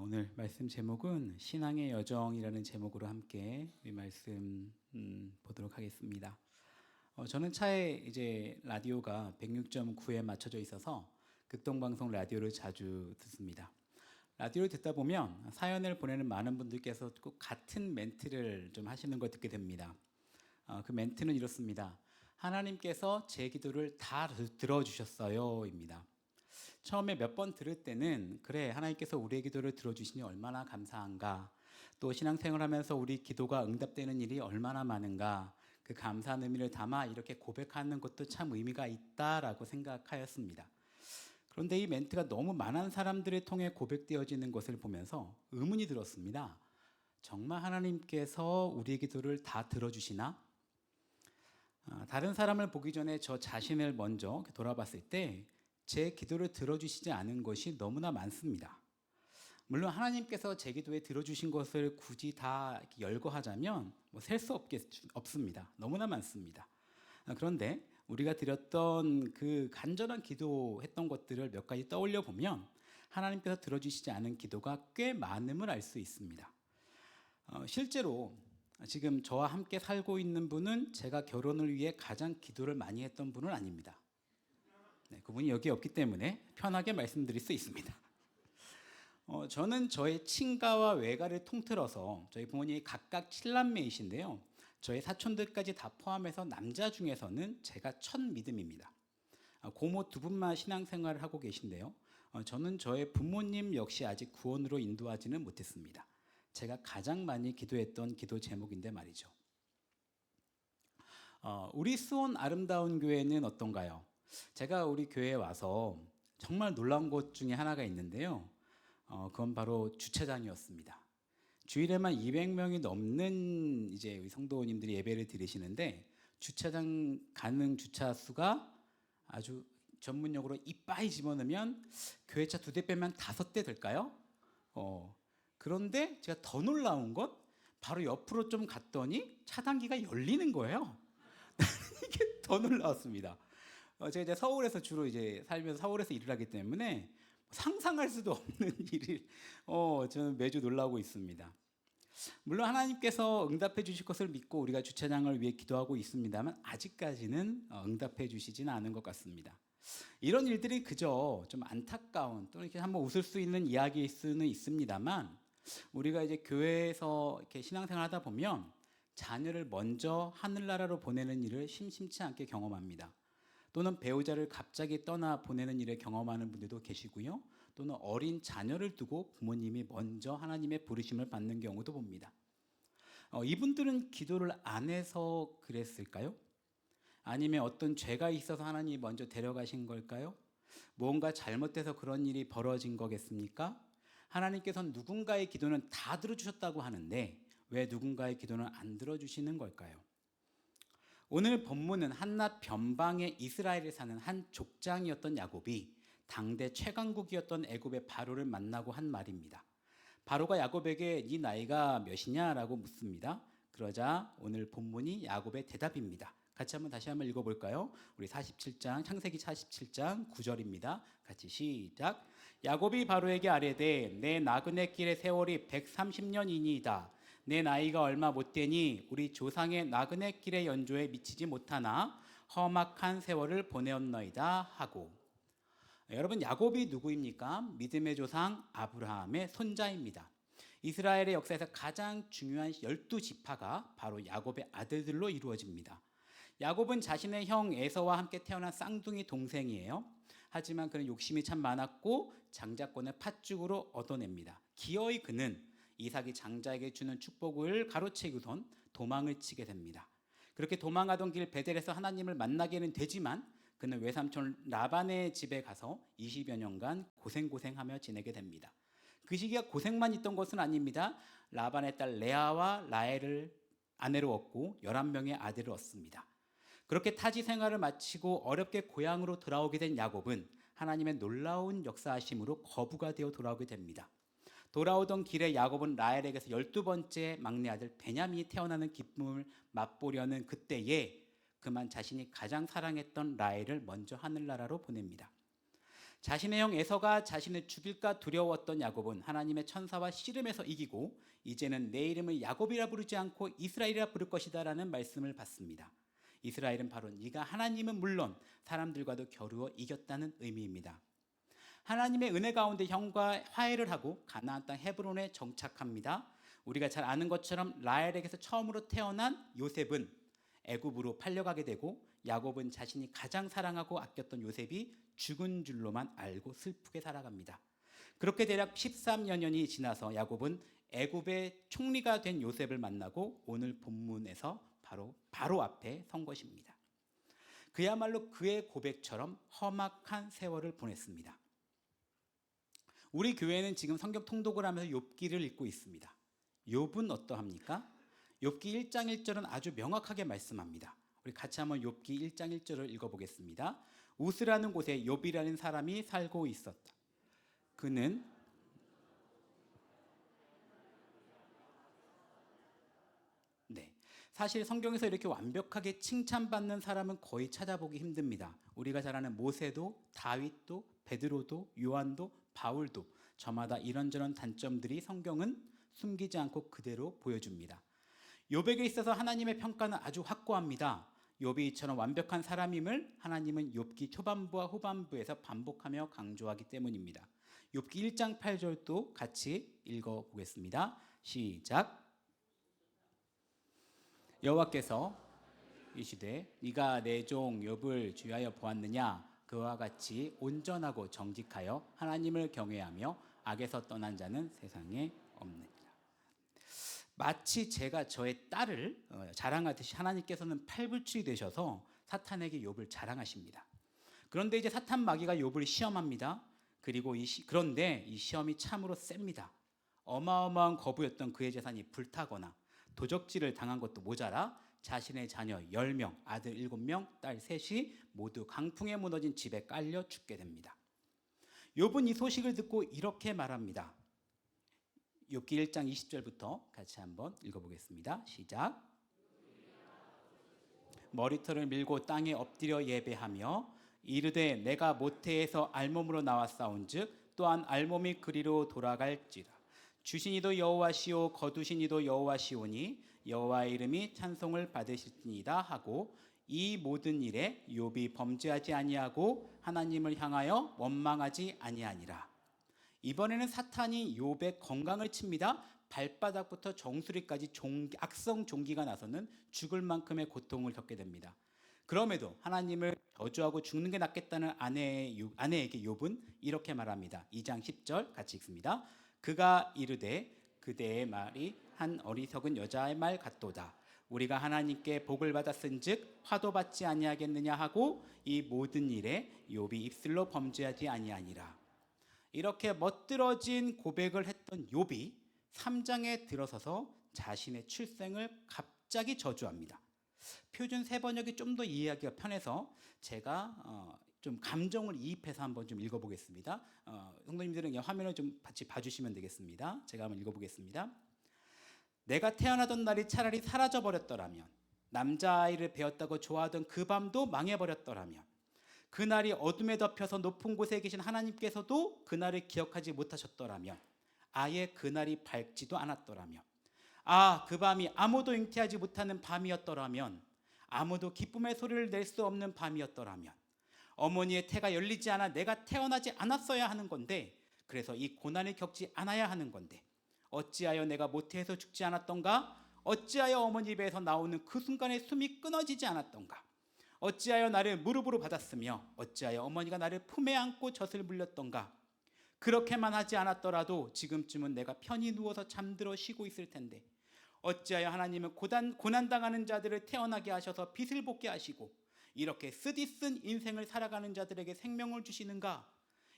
오늘 말씀 제목은 신앙의 여정이라는 제목으로 함께 이 말씀 보도록 하겠습니다. 저는 차에 이제 라디오가 106.9에 맞춰져 있어서 극동방송 라디오를 자주 듣습니다. 라디오를 듣다 보면 사연을 보내는 많은 분들께서 꼭 같은 멘트를 좀 하시는 걸 듣게 됩니다. 그 멘트는 이렇습니다. 하나님께서 제 기도를 다 들어주셨어요입니다. 처음에 몇 번 들을 때는 그래, 하나님께서 우리의 기도를 들어주시니 얼마나 감사한가, 또 신앙생활하면서 우리 기도가 응답되는 일이 얼마나 많은가, 그 감사한 의미를 담아 이렇게 고백하는 것도 참 의미가 있다라고 생각하였습니다. 그런데 이 멘트가 너무 많은 사람들을 통해 고백되어지는 것을 보면서 의문이 들었습니다. 정말 하나님께서 우리의 기도를 다 들어주시나? 다른 사람을 보기 전에 저 자신을 먼저 돌아봤을 때 제 기도를 들어주시지 않은 것이 너무나 많습니다. 물론 하나님께서 제 기도에 들어주신 것을 굳이 다 열거하자면 셀 수 없습니다. 너무나 많습니다. 그런데 우리가 드렸던 그 간절한 기도했던 것들을 몇 가지 떠올려 보면 하나님께서 들어주시지 않은 기도가 꽤 많음을 알 수 있습니다. 실제로 지금 저와 함께 살고 있는 분은 제가 결혼을 위해 가장 기도를 많이 했던 분은 아닙니다. 네, 그분이 여기 없기 때문에 편하게 말씀드릴 수 있습니다. 저는 저의 친가와 외가를 통틀어서 저희 부모님이 각각 7남매이신데요. 저희 사촌들까지 다 포함해서 남자 중에서는 제가 첫 믿음입니다. 고모 두 분만 신앙생활을 하고 계신데요. 저는 저의 부모님 역시 아직 구원으로 인도하지는 못했습니다. 제가 가장 많이 기도했던 기도 제목인데 말이죠. 우리 수원 아름다운 교회는 어떤가요? 제가 우리 교회에 와서 정말 놀라운 것 중에 하나가 있는데요. 그건 바로 주차장이었습니다. 주일에만 200명이 넘는 이제 우리 성도님들이 예배를 드리시는데 주차장 가능 주차 수가 아주 전문용어로 이빠이 집어넣으면 교회차 2대 빼면 5대 될까요? 그런데 제가 더 놀라운 것 바로 옆으로 좀 갔더니 차단기가 열리는 거예요. 이게 더 놀라웠습니다. 제가 이제 서울에서 주로 이제 살면서 서울에서 일을 하기 때문에 상상할 수도 없는 일을 저는 매주 놀라고 있습니다. 물론 하나님께서 응답해 주실 것을 믿고 우리가 주차장을 위해 기도하고 있습니다만 아직까지는 응답해 주시지는 않은 것 같습니다. 이런 일들이 그저 좀 안타까운 또는 이렇게 한번 웃을 수 있는 이야기일 수는 있습니다만 우리가 이제 교회에서 이렇게 신앙생활 하다 보면 자녀를 먼저 하늘나라로 보내는 일을 심심치 않게 경험합니다. 또는 배우자를 갑자기 떠나 보내는 일을 경험하는 분들도 계시고요. 또는 어린 자녀를 두고 부모님이 먼저 하나님의 부르심을 받는 경우도 봅니다. 이분들은 기도를 안 해서 그랬을까요? 아니면 어떤 죄가 있어서 하나님이 먼저 데려가신 걸까요? 무언가 잘못돼서 그런 일이 벌어진 거겠습니까? 하나님께서는 누군가의 기도는 다 들어주셨다고 하는데 왜 누군가의 기도는 안 들어주시는 걸까요? 오늘 본문은 한낱 변방의 이스라엘에 사는 한 족장이었던 야곱이 당대 최강국이었던 애굽의 바로를 만나고 한 말입니다. 바로가 야곱에게 네 나이가 몇이냐라고 묻습니다. 그러자 오늘 본문이 야곱의 대답입니다. 같이 다시 한번 읽어볼까요? 우리 47장 창세기 47장 9절입니다. 같이 시작. 야곱이 바로에게 아뢰되 내 나그네 길의 세월이 130년이니이다. 내 나이가 얼마 못 되니 우리 조상의 나그네 길의 연조에 미치지 못하나 험악한 세월을 보내었너이다 하고. 여러분, 야곱이 누구입니까? 믿음의 조상 아브라함의 손자입니다. 이스라엘의 역사에서 가장 중요한 12지파가 바로 야곱의 아들들로 이루어집니다. 야곱은 자신의 형 에서와 함께 태어난 쌍둥이 동생이에요. 하지만 그는 욕심이 참 많았고 장자권을 팥죽으로 얻어냅니다. 기어이 그는 이삭이 장자에게 주는 축복을 가로채고선 도망을 치게 됩니다. 그렇게 도망하던 길 베델에서 하나님을 만나게는 되지만 그는 외삼촌 라반의 집에 가서 20여 년간 고생하며 지내게 됩니다. 그 시기가 고생만 있던 것은 아닙니다. 라반의 딸 레아와 라헬을 아내로 얻고 11명의 아들을 얻습니다. 그렇게 타지 생활을 마치고 어렵게 고향으로 돌아오게 된 야곱은 하나님의 놀라운 역사하심으로 거부가 되어 돌아오게 됩니다. 돌아오던 길에 야곱은 라헬에게서 12번째 막내 아들 베냐민이 태어나는 기쁨을 맛보려는 그때에 그만 자신이 가장 사랑했던 라헬을 먼저 하늘나라로 보냅니다. 자신의 형 에서가 자신을 죽일까 두려웠던 야곱은 하나님의 천사와 씨름해서 이기고 이제는 내 이름을 야곱이라 부르지 않고 이스라엘이라 부를 것이다 라는 말씀을 받습니다. 이스라엘은 바로 네가 하나님은 물론 사람들과도 겨루어 이겼다는 의미입니다. 하나님의 은혜 가운데 형과 화해를 하고 가나안 땅 헤브론에 정착합니다. 우리가 잘 아는 것처럼 라헬에게서 처음으로 태어난 요셉은 애굽으로 팔려가게 되고 야곱은 자신이 가장 사랑하고 아꼈던 요셉이 죽은 줄로만 알고 슬프게 살아갑니다. 그렇게 대략 13여년이 지나서 야곱은 애굽의 총리가 된 요셉을 만나고 오늘 본문에서 바로 앞에 선 것입니다. 그야말로 그의 고백처럼 험악한 세월을 보냈습니다. 우리 교회는 지금 성경 통독을 하면서 욥기를 읽고 있습니다. 욥은 어떠합니까? 욥기 1장 1절은 아주 명확하게 말씀합니다. 우리 같이 한번 욥기 1장 1절을 읽어보겠습니다. 우스라는 곳에 욥이라는 사람이 살고 있었다. 그는 사실 성경에서 이렇게 완벽하게 칭찬받는 사람은 거의 찾아보기 힘듭니다. 우리가 잘 아는 모세도, 다윗도, 베드로도, 요한도, 바울도 저마다 이런저런 단점들이 성경은 숨기지 않고 그대로 보여줍니다. 욥에게 있어서 하나님의 평가는 아주 확고합니다. 욥이 이처럼 완벽한 사람임을 하나님은 욥기 초반부와 후반부에서 반복하며 강조하기 때문입니다. 욥기 1장 8절도 같이 읽어보겠습니다. 시작. 여호와께서 이시되 네가 내 종 욥을 주의하여 보았느냐? 그와 같이 온전하고 정직하여 하나님을 경외하며 악에서 떠난 자는 세상에 없느니라. 마치 제가 저의 딸을 자랑하듯이 하나님께서는 팔불출이 되셔서 사탄에게 욥을 자랑하십니다. 그런데 이제 사탄 마귀가 욥을 시험합니다. 그리고 그런데 이 시험이 참으로 셉니다. 어마어마한 거부였던 그의 재산이 불타거나 도적질을 당한 것도 모자라 자신의 자녀 10명, 아들 7명, 딸 3이 모두 강풍에 무너진 집에 깔려 죽게 됩니다. 욥은 이 소식을 듣고 이렇게 말합니다. 욥기 1장 20절부터 같이 한번 읽어보겠습니다. 시작. 머리털을 밀고 땅에 엎드려 예배하며 이르되 내가 모태에서 알몸으로 나왔사온즉 또한 알몸이 그리로 돌아갈지라. 주신 이도 여호와시오 거두신 이도 여호와시오니 여호와의 이름이 찬송을 받으실지니이다 하고 이 모든 일에 욥이 범죄하지 아니하고 하나님을 향하여 원망하지 아니하니라. 이번에는 사탄이 욥의 건강을 칩니다. 발바닥부터 정수리까지 악성 종기가 나서는 죽을 만큼의 고통을 겪게 됩니다. 그럼에도 하나님을 저주하고 죽는 게 낫겠다는 아내에게 욥은 이렇게 말합니다. 2장 10절 같이 읽습니다. 그가 이르되 그대의 말이 한 어리석은 여자의 말 같도다. 우리가 하나님께 복을 받았은즉 화도 받지 아니하겠느냐 하고 이 모든 일에 욥이 입술로 범죄하지 아니하니라. 이렇게 멋들어진 고백을 했던 욥이 3장에 들어서서 자신의 출생을 갑자기 저주합니다. 표준 세번역이 좀 더 이해하기가 편해서 제가 좀 감정을 이입해서 한번 좀 읽어보겠습니다. 성도님들은 화면을 좀 같이 봐주시면 되겠습니다. 제가 한번 읽어보겠습니다. 내가 태어나던 날이 차라리 사라져버렸더라면, 남자아이를 배웠다고 좋아하던 그 밤도 망해버렸더라면, 그날이 어둠에 덮여서 높은 곳에 계신 하나님께서도 그날을 기억하지 못하셨더라면, 아예 그날이 밝지도 않았더라면, 그 밤이 아무도 잉태하지 못하는 밤이었더라면, 아무도 기쁨의 소리를 낼 수 없는 밤이었더라면, 어머니의 태가 열리지 않아 내가 태어나지 않았어야 하는 건데, 그래서 이 고난을 겪지 않아야 하는 건데, 어찌하여 내가 모태에서 죽지 않았던가? 어찌하여 어머니 배에서 나오는 그 순간에 숨이 끊어지지 않았던가? 어찌하여 나를 무릎으로 받았으며 어찌하여 어머니가 나를 품에 안고 젖을 물렸던가? 그렇게만 하지 않았더라도 지금쯤은 내가 편히 누워서 잠들어 쉬고 있을 텐데, 어찌하여 하나님은 고난당하는 자들을 태어나게 하셔서 빚을 볶게 하시고 이렇게 쓰디쓴 인생을 살아가는 자들에게 생명을 주시는가?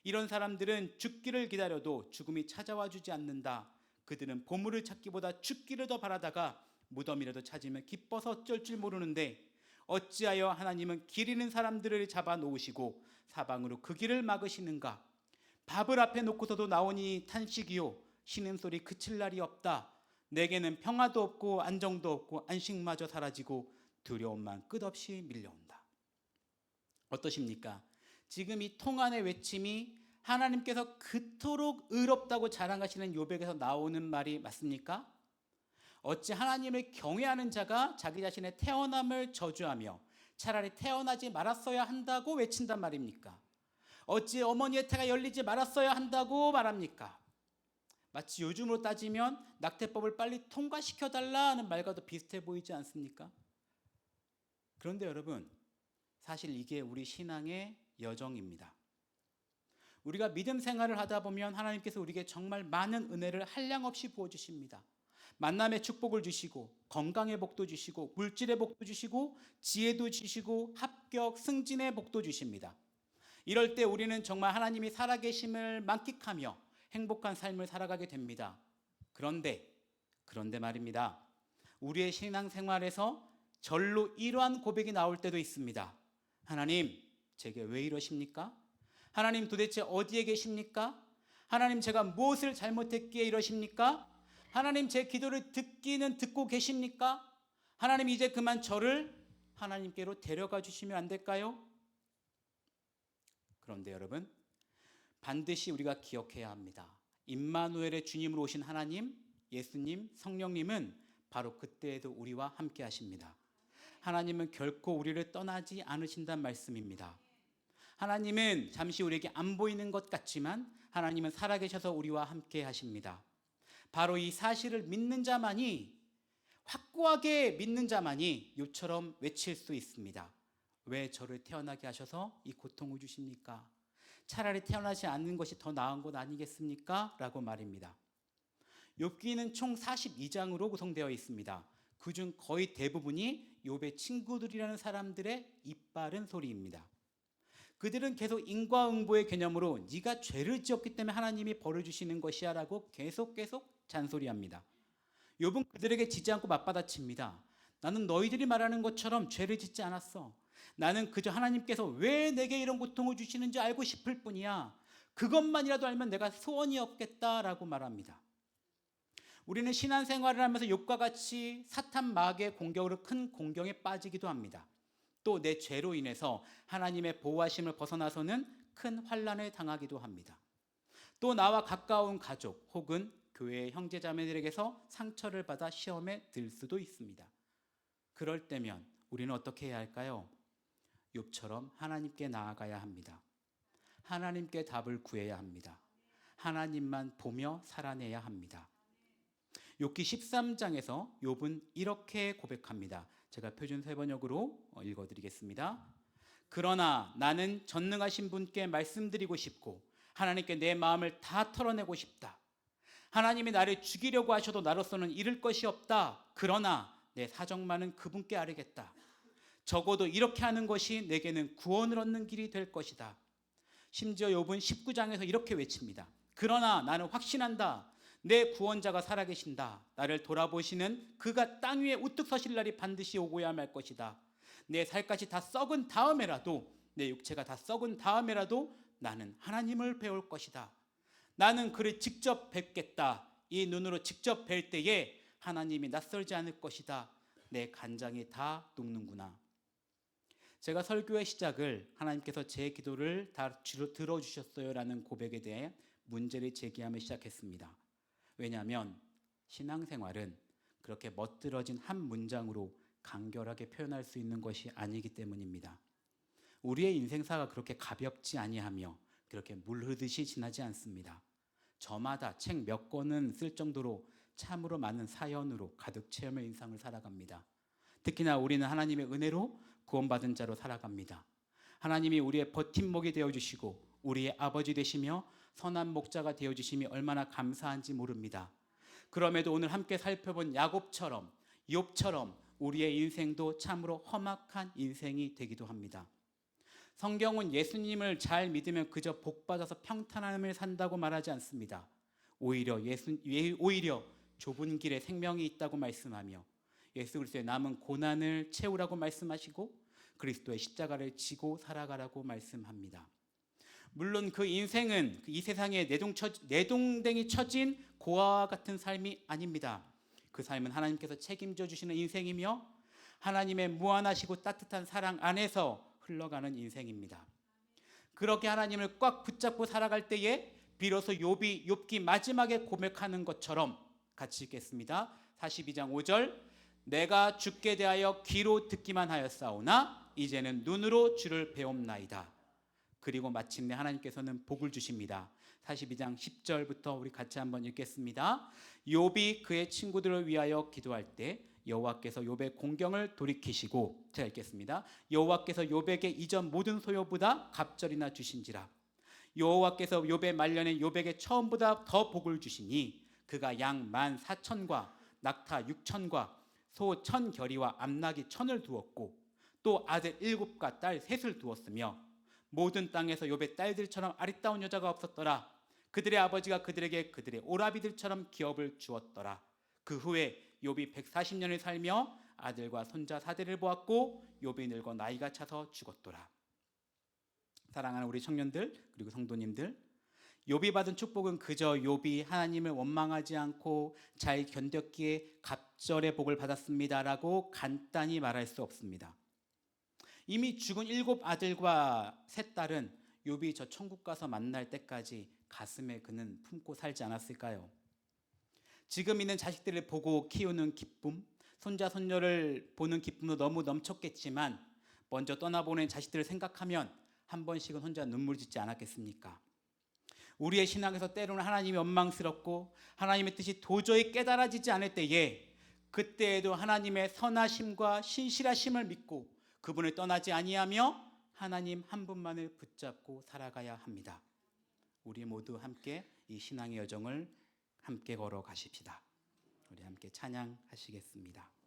이런 사람들은 죽기를 기다려도 죽음이 찾아와 주지 않는다. 그들은 보물을 찾기보다 죽기를 더 바라다가 무덤이라도 찾으면 기뻐서 어쩔 줄 모르는데, 어찌하여 하나님은 길 잃는 사람들을 잡아 놓으시고 사방으로 그 길을 막으시는가? 밥을 앞에 놓고서도 나오니 탄식이요, 신음소리 그칠 날이 없다. 내게는 평화도 없고 안정도 없고 안식마저 사라지고 두려움만 끝없이 밀려온다. 어떠십니까? 지금 이 통한의 외침이 하나님께서 그토록 의롭다고 자랑하시는 욥에게서 나오는 말이 맞습니까? 어찌 하나님을 경외하는 자가 자기 자신의 태어남을 저주하며 차라리 태어나지 말았어야 한다고 외친단 말입니까? 어찌 어머니의 태가 열리지 말았어야 한다고 말합니까? 마치 요즘으로 따지면 낙태법을 빨리 통과시켜달라는 말과도 비슷해 보이지 않습니까? 그런데 여러분, 사실 이게 우리 신앙의 여정입니다. 우리가 믿음 생활을 하다 보면 하나님께서 우리에게 정말 많은 은혜를 한량없이 부어주십니다. 만남의 축복을 주시고, 건강의 복도 주시고, 물질의 복도 주시고, 지혜도 주시고, 합격, 승진의 복도 주십니다. 이럴 때 우리는 정말 하나님이 살아계심을 만끽하며 행복한 삶을 살아가게 됩니다. 그런데 말입니다. 우리의 신앙생활에서 절로 이러한 고백이 나올 때도 있습니다. 하나님, 제게 왜 이러십니까? 하나님, 도대체 어디에 계십니까? 하나님, 제가 무엇을 잘못했기에 이러십니까? 하나님, 제 기도를 듣기는 듣고 계십니까? 하나님, 이제 그만 저를 하나님께로 데려가 주시면 안 될까요? 그런데 여러분, 반드시 우리가 기억해야 합니다. 임마누엘의 주님으로 오신 하나님, 예수님, 성령님은 바로 그때에도 우리와 함께 하십니다. 하나님은 결코 우리를 떠나지 않으신다는 말씀입니다. 하나님은 잠시 우리에게 안 보이는 것 같지만 하나님은 살아계셔서 우리와 함께 하십니다. 바로 이 사실을 믿는 자만이, 확고하게 믿는 자만이 욥처럼 외칠 수 있습니다. 왜 저를 태어나게 하셔서 이 고통을 주십니까? 차라리 태어나지 않는 것이 더 나은 것 아니겠습니까? 라고 말입니다. 욥기는 총 42장으로 구성되어 있습니다. 그중 거의 대부분이 욥의 친구들이라는 사람들의 이빠른 소리입니다. 그들은 계속 인과응보의 개념으로 네가 죄를 지었기 때문에 하나님이 벌을 주시는 것이야 라고 계속 잔소리합니다. 욥은 그들에게 지지 않고 맞받아칩니다. 나는 너희들이 말하는 것처럼 죄를 짓지 않았어. 나는 그저 하나님께서 왜 내게 이런 고통을 주시는지 알고 싶을 뿐이야. 그것만이라도 알면 내가 소원이 없겠다라고 말합니다. 우리는 신앙생활을 하면서 욥과 같이 사탄 마귀의 공격으로 큰 공경에 빠지기도 합니다. 또 내 죄로 인해서 하나님의 보호하심을 벗어나서는 큰 환난을 당하기도 합니다. 또 나와 가까운 가족 혹은 교회의 형제자매들에게서 상처를 받아 시험에 들 수도 있습니다. 그럴 때면 우리는 어떻게 해야 할까요? 욥처럼 하나님께 나아가야 합니다. 하나님께 답을 구해야 합니다. 하나님만 보며 살아내야 합니다. 욥기 13장에서 욥은 이렇게 고백합니다. 제가 표준 세번역으로 읽어드리겠습니다. 그러나 나는 전능하신 분께 말씀드리고 싶고 하나님께 내 마음을 다 털어내고 싶다. 하나님이 나를 죽이려고 하셔도 나로서는 잃을 것이 없다. 그러나 내 사정만은 그분께 아뢰겠다. 적어도 이렇게 하는 것이 내게는 구원을 얻는 길이 될 것이다. 심지어 욥은 19장에서 이렇게 외칩니다. 그러나 나는 확신한다. 내 구원자가 살아계신다. 나를 돌아보시는 그가 땅 위에 우뚝 서실 날이 반드시 오고야 말 것이다. 내 살갗이 다 썩은 다음에라도, 내 육체가 다 썩은 다음에라도 나는 하나님을 배울 것이다. 나는 그를 직접 뵙겠다. 이 눈으로 직접 뵐 때에 하나님이 낯설지 않을 것이다. 내 간장이 다 녹는구나. 제가 설교의 시작을 하나님께서 제 기도를 다 들어주셨어요 라는 고백에 대해 문제를 제기하며 시작했습니다. 왜냐하면 신앙생활은 그렇게 멋들어진 한 문장으로 간결하게 표현할 수 있는 것이 아니기 때문입니다. 우리의 인생사가 그렇게 가볍지 아니하며 그렇게 물 흐르듯이 지나지 않습니다. 저마다 책 몇 권은 쓸 정도로 참으로 많은 사연으로 가득 채우며 인생을 살아갑니다. 특히나 우리는 하나님의 은혜로 구원받은 자로 살아갑니다. 하나님이 우리의 버팀목이 되어주시고 우리의 아버지 되시며 선한 목자가 되어주심이 얼마나 감사한지 모릅니다. 그럼에도 오늘 함께 살펴본 야곱처럼, 욥처럼 우리의 인생도 참으로 험악한 인생이 되기도 합니다. 성경은 예수님을 잘 믿으면 그저 복받아서 평탄함을 산다고 말하지 않습니다. 오히려 좁은 길에 생명이 있다고 말씀하며 예수 그리스도의 남은 고난을 채우라고 말씀하시고 그리스도의 십자가를 지고 살아가라고 말씀합니다. 물론 그 인생은 이 세상에 내동댕이 쳐진 고아와 같은 삶이 아닙니다. 그 삶은 하나님께서 책임져 주시는 인생이며 하나님의 무한하시고 따뜻한 사랑 안에서 흘러가는 인생입니다. 그렇게 하나님을 꽉 붙잡고 살아갈 때에 비로소 욥기 마지막에 고백하는 것처럼 같이 읽겠습니다. 42장 5절, 내가 주께 대하여 귀로 듣기만 하였사오나 이제는 눈으로 주를 배움나이다. 그리고 마침내 하나님께서는 복을 주십니다. 42장 10절부터 우리 같이 한번 읽겠습니다. 욥이 그의 친구들을 위하여 기도할 때 여호와께서 욥의 공경을 돌이키시고, 제가 읽겠습니다. 여호와께서 욥에게 이전 모든 소요보다 갑절이나 주신지라. 여호와께서 욥의 말년에 욥에게 처음보다 더 복을 주시니 그가 양 14,000과 낙타 6,000과 소 1,000결이와 암나귀 1,000을 두었고 또 아들 7과 딸 3을 두었으며 모든 땅에서 욥의 딸들처럼 아리따운 여자가 없었더라. 그들의 아버지가 그들에게 그들의 오라비들처럼 기업을 주었더라. 그 후에 욥이 140년을 살며 아들과 손자 4대를 보았고 욥이 늙어 나이가 차서 죽었더라. 사랑하는 우리 청년들 그리고 성도님들, 욥이 받은 축복은 그저 욥이 하나님을 원망하지 않고 잘 견뎠기에 갑절의 복을 받았습니다라고 간단히 말할 수 없습니다. 이미 죽은 7 아들과 3 딸은 욥이 저 천국 가서 만날 때까지 가슴에 그는 품고 살지 않았을까요? 지금 있는 자식들을 보고 키우는 기쁨, 손자 손녀를 보는 기쁨도 너무 넘쳤겠지만 먼저 떠나보낸 자식들을 생각하면 한 번씩은 혼자 눈물 짓지 않았겠습니까? 우리의 신앙에서 때로는 하나님이 원망스럽고 하나님의 뜻이 도저히 깨달아지지 않을 때에 그때에도 하나님의 선하심과 신실하심을 믿고 그분을 떠나지 아니하며 하나님 한 분만을 붙잡고 살아가야 합니다. 우리 모두 함께 이 신앙의 여정을 함께 걸어가십시다. 우리 함께 찬양하시겠습니다.